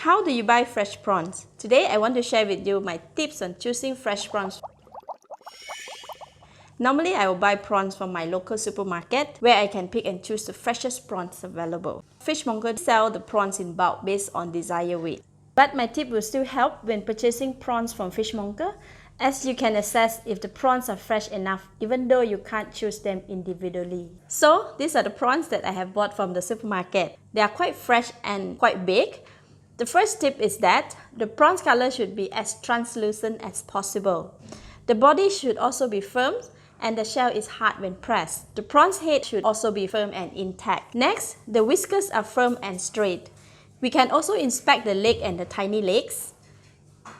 How do you buy fresh prawns? Today I want to share with you my tips on choosing fresh prawns. Normally I will buy prawns from my local supermarket where I can pick and choose the freshest prawns available. Fishmongers sell the prawns in bulk based on desired weight. But my tip will still help when purchasing prawns from fishmonger, as you can assess if the prawns are fresh enough even though you can't choose them individually. So these are the prawns that I have bought from the supermarket. They are quite fresh and quite big. The first tip is that the prawns color should be as translucent as possible. The body should also be firm and the shell is hard when pressed. The prawn's head should also be firm and intact. Next, the whiskers are firm and straight. We can also inspect the leg and the tiny legs.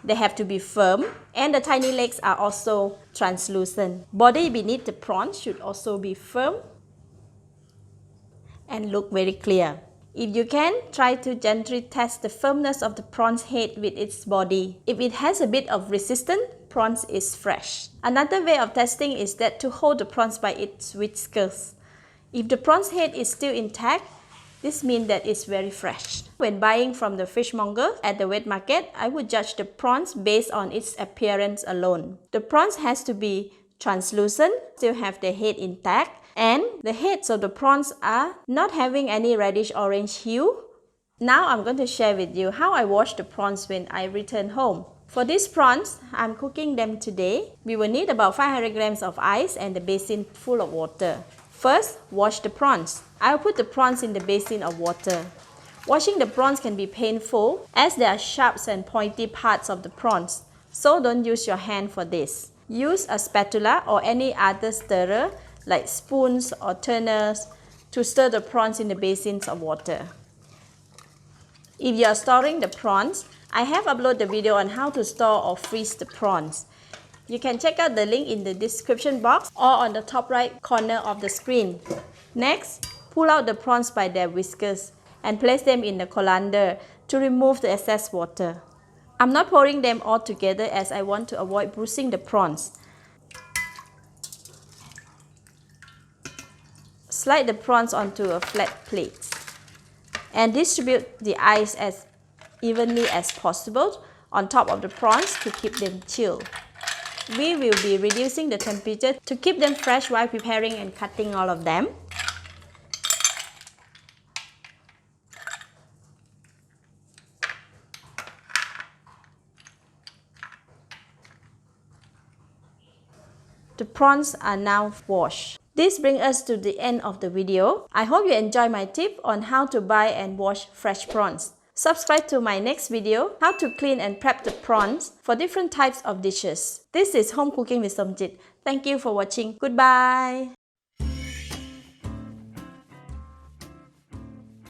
They have to be firm and the tiny legs are also translucent. Body beneath the prawn should also be firm and look very clear. If you can, try to gently test the firmness of the prawn's head with its body. If it has a bit of resistance, prawns is fresh. Another way of testing is that to hold the prawns by its whiskers. If the prawn's head is still intact, this means that it's very fresh. When buying from the fishmonger at the wet market, I would judge the prawns based on its appearance alone. The prawns has to be translucent, still have the head intact, and the heads of the prawns are not having any reddish orange hue. Now I'm going to share with you how I wash the prawns when I return home. For these prawns, I'm cooking them today. We will need about 500 grams of ice and the basin full of water. First, wash the prawns. I'll put the prawns in the basin of water. Washing the prawns can be painful as there are sharp and pointy parts of the prawns, so don't use your hand for this. Use a spatula or any other stirrer like spoons or turners to stir the prawns in the basins of water. If you are storing the prawns, I have uploaded the video on how to store or freeze the prawns. You can check out the link in the description box or on the top right corner of the screen. Next, pull out the prawns by their whiskers and place them in the colander to remove the excess water. I'm not pouring them all together as I want to avoid bruising the prawns. Slide the prawns onto a flat plate and distribute the ice as evenly as possible on top of the prawns to keep them chilled. We will be reducing the temperature to keep them fresh while preparing and cutting all of them. The prawns are now washed. This brings us to the end of the video. I hope you enjoy my tip on how to buy and wash fresh prawns. Subscribe to my next video, how to clean and prep the prawns for different types of dishes. This is Home Cooking with Somjit. Thank you for watching. Goodbye.